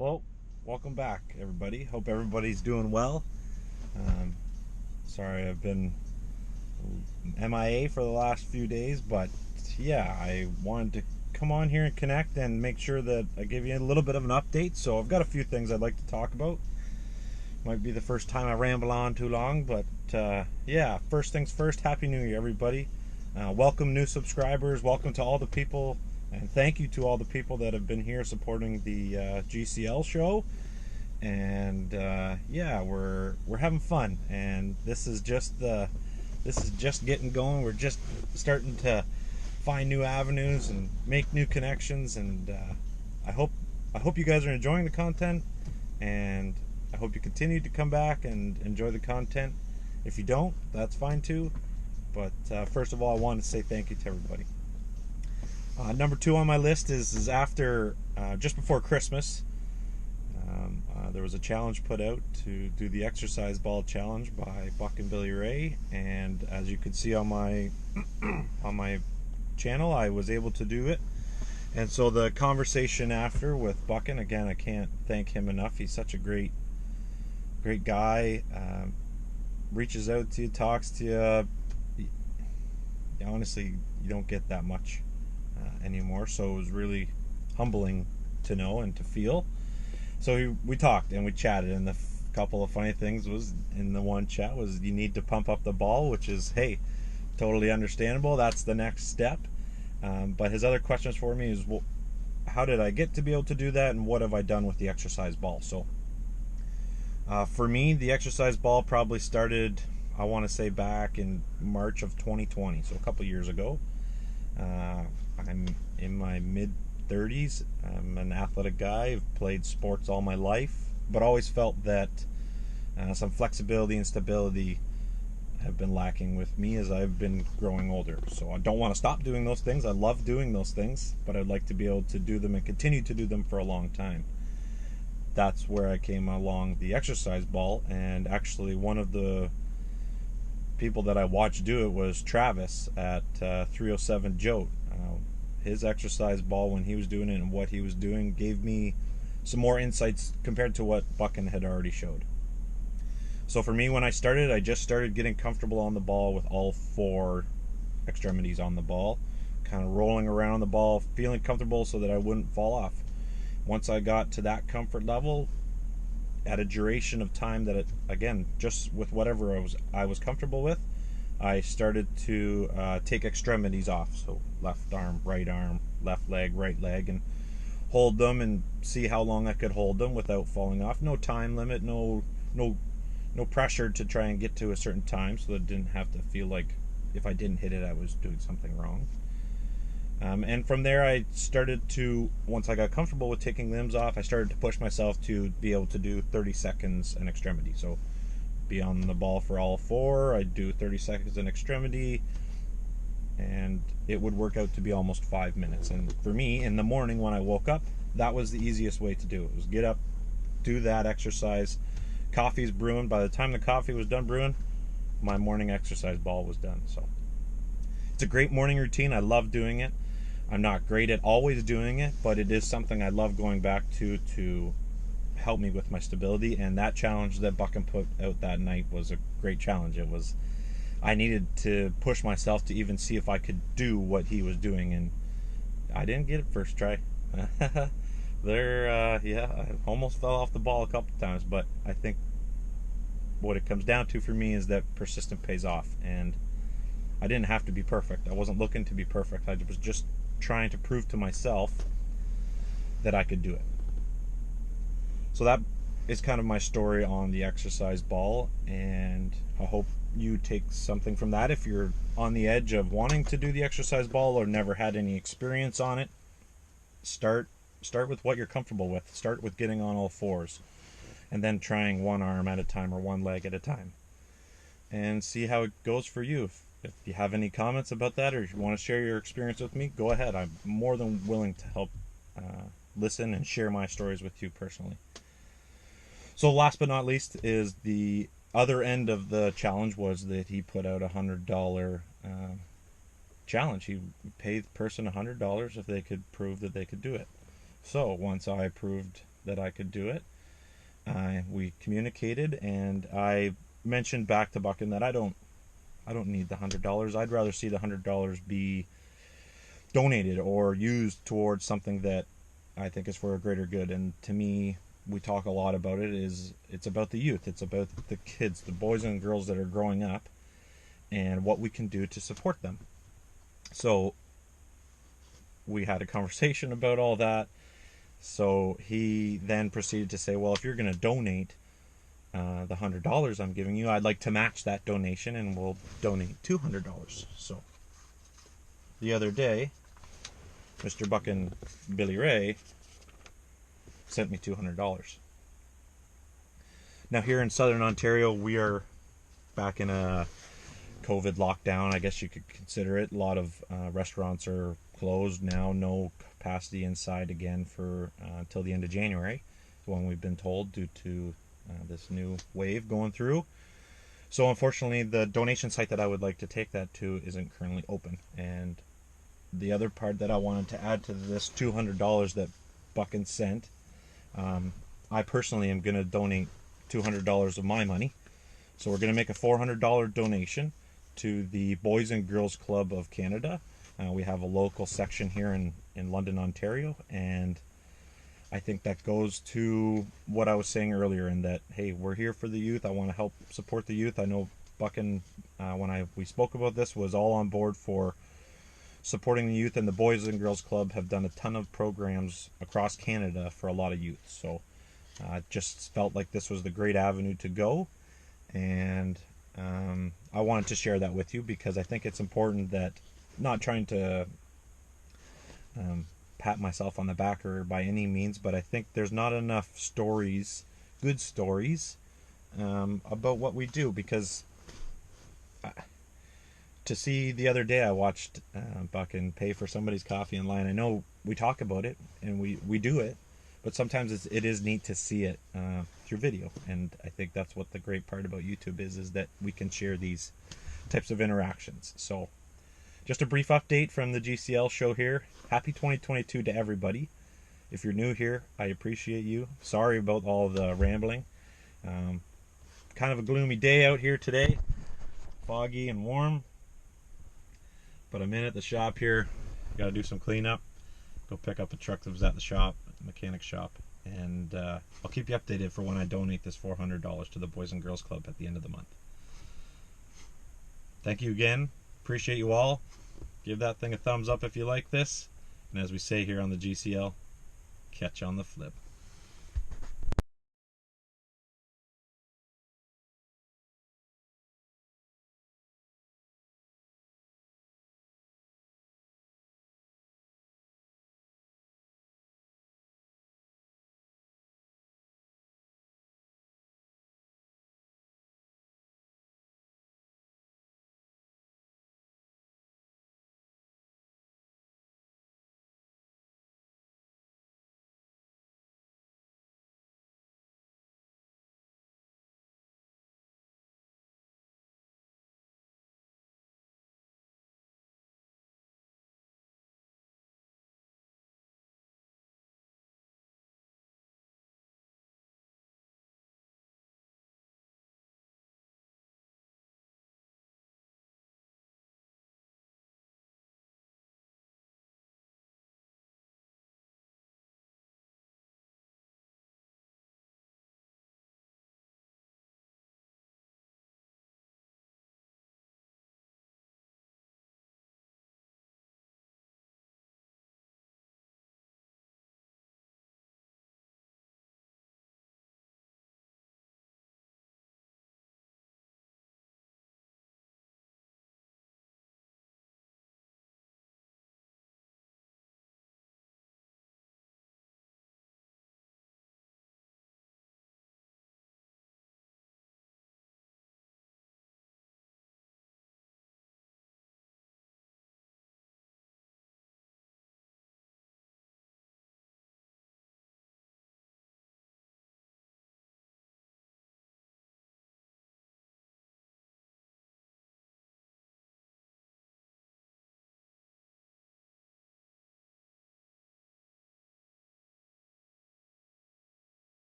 Well, welcome back, everybody. Hope everybody's doing well. Um, Sorry I've been MIA for the last few days, but yeah, I wanted to come on here and connect and make sure that I give you a little bit of an update. So I've got a few things I'd like to talk about. Might be the first time I ramble on too long, but yeah, first things first, Happy New Year, everybody. Welcome, new subscribers. Welcome to all the people, and thank you to all the people that have been here supporting the GCL show. And yeah, we're having fun, and this is just getting going. We're just starting to find new avenues and make new connections, and I hope I hope you guys are enjoying the content, and I hope you continue to come back and enjoy the content. If you don't, that's fine too. But first of all, I want to say thank you to everybody. Number two on my list is after just before Christmas. There was a challenge put out to do the exercise ball challenge by Buck and Billy Ray, and as you can see on my on my channel, I was able to do it. And so the conversation after with Buckin, again, I can't thank him enough. He's such a great guy. Reaches out to you, talks to you. Honestly, you don't get that much anymore. So it was really humbling to know and to feel. So we talked and we chatted, and the couple of funny things was in the one chat was you need to pump up the ball, which is, hey, totally understandable. That's the next step. But his other questions for me is, well, how did I get to be able to do that, and what have I done with the exercise ball? So for me, the exercise ball probably started, I want to say, back in March of 2020, so a couple years ago. I'm in my mid 30s. I'm an athletic guy. I've played sports all my life, but always felt that some flexibility and stability have been lacking with me as I've been growing older. So I don't want to stop doing those things. I love doing those things, but I'd like to be able to do them and continue to do them for a long time. That's where I came along the exercise ball, and actually one of the people that I watched do it was Travis at 307 Joe. His exercise ball, when he was doing it and what he was doing, gave me some more insights compared to what Buckin had already showed. So for me, when I started, I just started getting comfortable on the ball with all four extremities on the ball, kind of rolling around the ball, feeling comfortable so that I wouldn't fall off. Once I got to that comfort level, at a duration of time that, again, just with whatever I was comfortable with, I started to take extremities off. So left arm, left leg, right leg, and hold them and see how long I could hold them without falling off. No time limit, no pressure to try and get to a certain time, so that it didn't have to feel like if I didn't hit it, I was doing something wrong. And from there, I started to, once I got comfortable with taking limbs off, I started to push myself to be able to do 30 seconds an extremity. So be on the ball for all four, I'd do 30 seconds an extremity, and it would work out to be almost 5 minutes. And for me, in the morning when I woke up, that was the easiest way to do it. Was get up, do that exercise. Coffee's brewing. By the time the coffee was done brewing, my morning exercise ball was done. So it's a great morning routine. I love doing it. I'm not great at always doing it, but it is something I love going back to help me with my stability. And that challenge that Buckin put out that night was a great challenge. It was, I needed to push myself to even see if I could do what he was doing, and I didn't get it first try. Yeah, I almost fell off the ball a couple times, but I think what it comes down to for me is that persistent pays off, and I didn't have to be perfect. I wasn't looking to be perfect. I was just trying to prove to myself that I could do it. So that is kind of my story on the exercise ball, and I hope you take something from that. If you're on the edge of wanting to do the exercise ball or never had any experience on it, start with what you're comfortable with. Start with getting on all fours, and then trying one arm at a time or one leg at a time, and see how it goes for you. If you have any comments about that, or if you want to share your experience with me, go ahead. I'm more than willing to help listen and share my stories with you personally. So last but not least is the other end of the challenge was that he put out $100 challenge. He paid the person $100 if they could prove that they could do it. So once I proved that I could do it. We communicated, and I mentioned back to Buckin that I don't need the $100. I'd rather see the $100 be donated or used towards something that I think is for a greater good. And to me, we talk a lot about it. It's about the youth. It's about the kids, the boys and girls that are growing up, and what we can do to support them. So we had a conversation about all that. So he then proceeded to say, well, if you're going to donate the $100 I'm giving you, I'd like to match that donation, and we'll donate $200. So the other day, Mr. Buckin Billy Ray sent me $200. Now here in Southern Ontario, we are back in a COVID lockdown, I guess you could consider it. A lot of restaurants are closed now, no capacity inside again for until the end of January, when we've been told, due to this new wave going through. So unfortunately, the donation site that I would like to take that to isn't currently open. And the other part that I wanted to add to this $200 that Buckin sent, I personally am going to donate $200 of my money. So we're going to make a $400 donation to the Boys and Girls Club of Canada. We have a local section here in London, Ontario, and I think that goes to what I was saying earlier, in that, hey, we're here for the youth. I want to help support the youth. I know Buckin, when we spoke about this, was all on board for supporting the youth, and the Boys and Girls Club have done a ton of programs across Canada for a lot of youth. So I just felt like this was the great avenue to go, and I wanted to share that with you, because I think it's important that, not trying to pat myself on the back or by any means, but I think there's not enough stories, good stories, about what we do. Because to see, the other day I watched Buckin pay for somebody's coffee in line. I know we talk about it and we do it, but sometimes it is neat to see it through video. And I think that's what the great part about YouTube is that we can share these types of interactions. So just a brief update from the GCL show here. Happy 2022 to everybody. If you're new here, I appreciate you. Sorry about all the rambling. Kind of a gloomy day out here today. Foggy and warm. But I'm in at the shop here. Got to do some cleanup. Go pick up a truck that was at the shop, mechanic shop. And I'll keep you updated for when I donate this $400 to the Boys and Girls Club at the end of the month. Thank you again. Appreciate you all. Give that thing a thumbs up if you like this. And as we say here on the GCL, catch you on the flip.